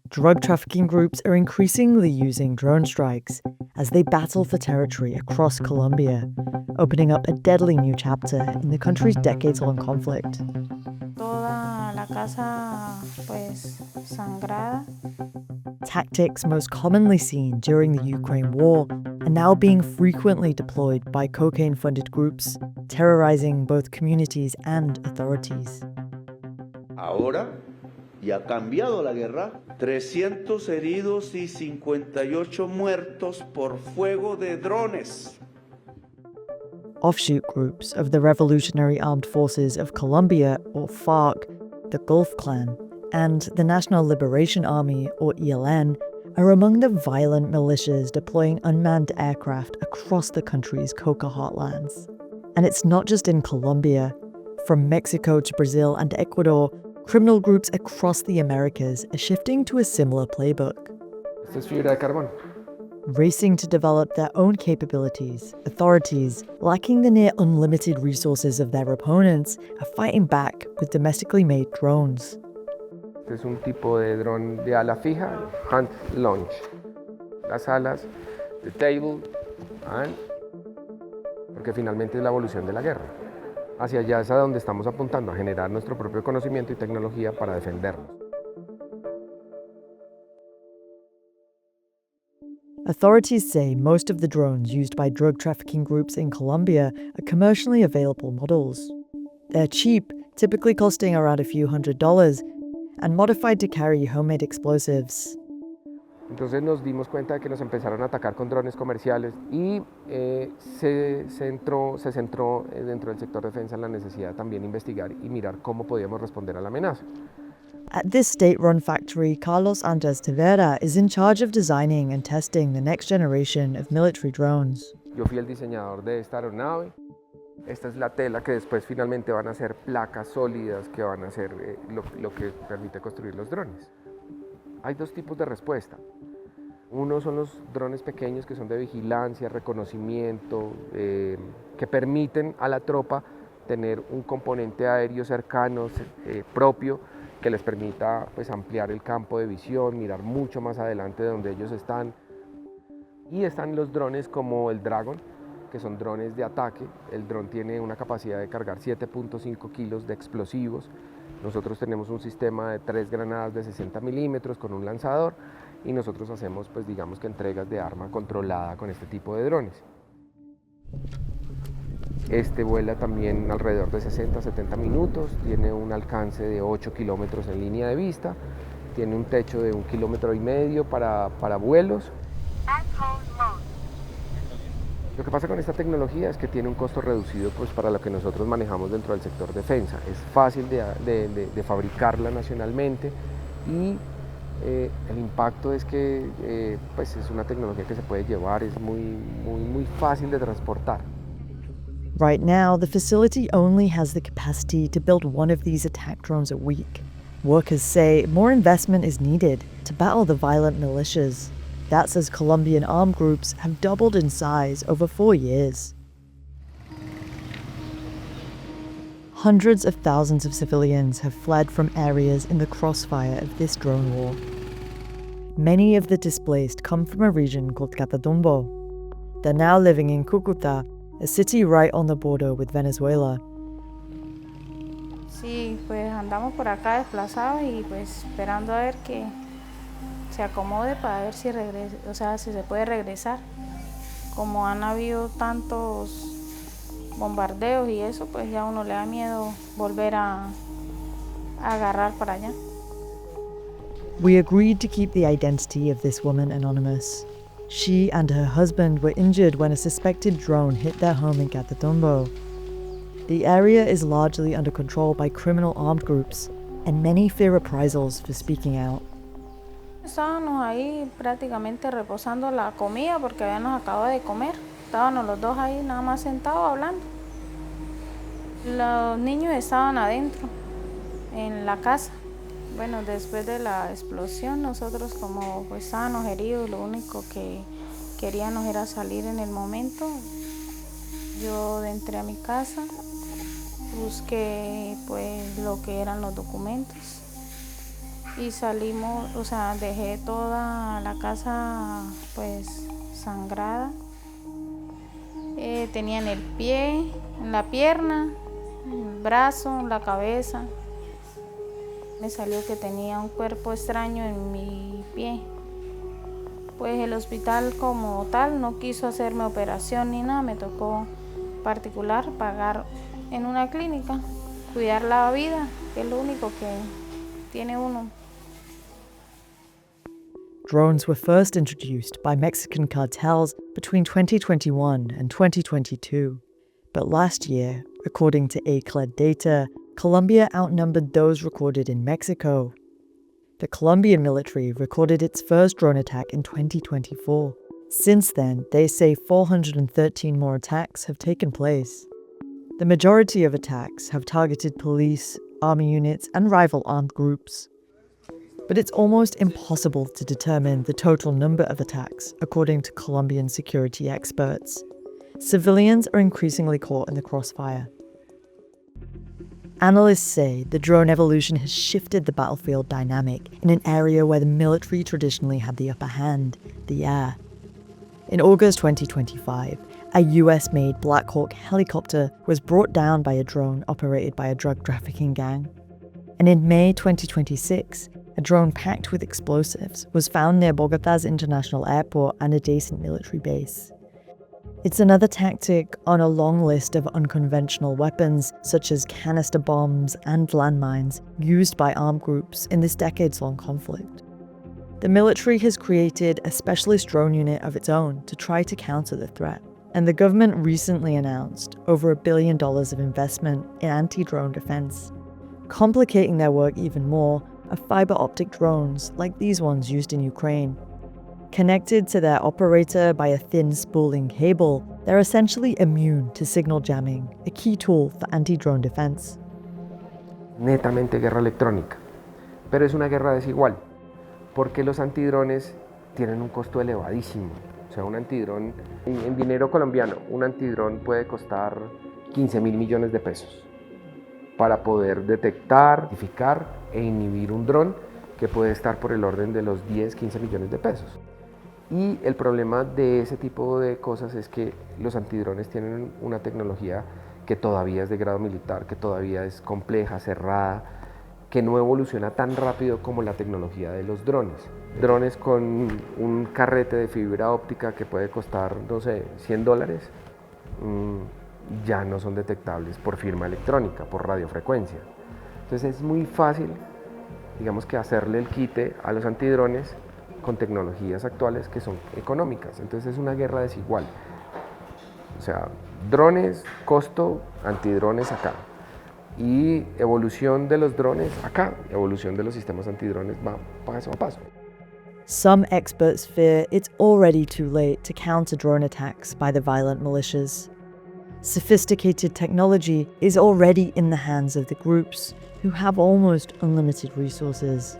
Drug trafficking groups are increasingly using drone strikes as they battle for territory across Colombia, opening up a deadly new chapter in the country's decades-long conflict. Toda la casa, pues, sangrada. Tactics most commonly seen during the Ukraine war are now being frequently deployed by cocaine-funded groups, terrorizing both communities and authorities. Ahora, y ha cambiado la guerra, 300 heridos y 58 muertos por fuego de drones. Offshoot groups of the Revolutionary Armed Forces of Colombia, or FARC, the Gulf Clan, and the National Liberation Army, or ELN, are among the violent militias deploying unmanned aircraft across the country's coca heartlands. And it's not just in Colombia. From Mexico to Brazil and Ecuador, criminal groups across the Americas are shifting to a similar playbook. Esta es fibra de carbón. Racing to develop their own capabilities, authorities, lacking the near unlimited resources of their opponents, are fighting back with domestically made drones. Este es un tipo de dron de ala fija, hand launch. Las alas, the table, and... porque finalmente es la evolución de la guerra. Hacia allá es a donde estamos apuntando, a generar nuestro propio conocimiento y tecnología para defendernos. Authorities say most of the drones used by drug trafficking groups in Colombia are commercially available models. They're cheap, typically costing around a few $100s, and modified to carry homemade explosives. Entonces nos dimos cuenta de que nos empezaron a atacar con drones comerciales y se centró dentro del sector defensa en la necesidad de también investigar y mirar cómo podíamos responder a la amenaza. At this state-run factory, Carlos Andrés Tavera is in charge of designing and testing the next generation of military drones. Yo fui el diseñador de esta aeronave. Esta es la tela que después finalmente van a ser placas sólidas que van a ser lo que permite construir los drones. Hay dos tipos de respuesta. Uno son los drones pequeños que son de vigilancia, reconocimiento, que permiten a la tropa tener un componente aéreo cercano, propio, que les permita pues, ampliar el campo de visión, mirar mucho más adelante de donde ellos están. Y están los drones como el Dragon, que son drones de ataque. El dron tiene una capacidad de cargar 7.5 kilos de explosivos. Nosotros tenemos un sistema de 3 granadas de 60 milímetros con un lanzador y nosotros hacemos, pues digamos que entregas de arma controlada con este tipo de drones. Este vuela también alrededor de 60-70 minutos, tiene un alcance de 8 kilómetros en línea de vista, tiene un techo de 1,5 kilómetros para vuelos. Lo que pasa con esta tecnología es que tiene un costo reducido pues, para lo que nosotros manejamos dentro del sector defensa. Es fácil de fabricarla nacionalmente y el impacto es que pues es una tecnología que se puede llevar, es muy fácil de transportar. Right now, the facility only has the capacity to build one of these attack drones a week. Workers say more investment is needed to battle the violent militias. That's as Colombian armed groups have doubled in size over 4 years. Hundreds of thousands of civilians have fled from areas in the crossfire of this drone war. Many of the displaced come from a region called Catatumbo. They're now living in Cúcuta, a city right on the border with Venezuela. Sí, pues andamos por acá desplazados y pues esperando a ver que se acomode para ver si regresa, o sea, si se puede regresar. Como han habido tantos bombardeos y eso, pues ya uno le da miedo volver a agarrar para allá. We agreed to keep the identity of this woman anonymous. She and her husband were injured when a suspected drone hit their home in Catatumbo. The area is largely under control by criminal armed groups, and many fear reprisals for speaking out. Estábamos ahí prácticamente reposando la comida porque habíamos acabado de comer. Estábamos los dos ahí nada más sentados hablando. Los niños estaban adentro, en la casa. Bueno, después de la explosión, nosotros como pues estábamos heridos, lo único que queríamos era salir en el momento. Yo entré a mi casa, busqué pues lo que eran los documentos y salimos, o sea, dejé toda la casa pues sangrada. Tenía en el pie, en la pierna, en el brazo, en la cabeza. Me salió que tenía un cuerpo extraño en mi pie. Pues el hospital como tal no quiso hacerme operación ni nada, me tocó particular pagar en una clínica, cuidar la vida, que es lo único que tiene uno. Drones were first introduced by Mexican cartels between 2021 and 2022. But last year, according to ACLED data, Colombia outnumbered those recorded in Mexico. The Colombian military recorded its first drone attack in 2024. Since then, they say 413 more attacks have taken place. The majority of attacks have targeted police, army units, and rival armed groups. But it's almost impossible to determine the total number of attacks, according to Colombian security experts. Civilians are increasingly caught in the crossfire. Analysts say the drone evolution has shifted the battlefield dynamic in an area where the military traditionally had the upper hand, the air. In August 2025, a US-made Black Hawk helicopter was brought down by a drone operated by a drug trafficking gang. And in May 2026, a drone packed with explosives was found near Bogotá's international airport and adjacent military base. It's another tactic on a long list of unconventional weapons, such as canister bombs and landmines, used by armed groups in this decades-long conflict. The military has created a specialist drone unit of its own to try to counter the threat, and the government recently announced over $1 billion of investment in anti-drone defense. Complicating their work even more are fiber optic drones like these ones used in Ukraine. Connected to their operator by a thin spooling cable, they're essentially immune to signal jamming, a key tool for anti-drone defense. Netamente guerra electrónica, pero es una guerra desigual, porque los antidrones tienen un costo elevadísimo. O sea, un antidrón, en dinero colombiano, un antidrón puede costar 15.000 millones de pesos para poder detectar, identificar e inhibir un dron que puede estar por el orden de los 10, 15 millones de pesos. Y el problema de ese tipo de cosas es que los antidrones tienen una tecnología que todavía es de grado militar, que todavía es compleja, cerrada, que no evoluciona tan rápido como la tecnología de los drones. Drones con un carrete de fibra óptica que puede costar, no sé, $100, ya no son detectables por firma electrónica, por radiofrecuencia. Entonces es muy fácil, digamos que hacerle el quite a los antidrones con tecnologías actuales que son económicas. Entonces es una guerra desigual. O sea, drones, costo, antidrones acá. Y evolución de los drones acá, evolución de los sistemas antidrones va paso a paso. Some experts fear it's already too late to counter drone attacks by the violent militias. Sophisticated technology is already in the hands of the groups, who have almost unlimited resources.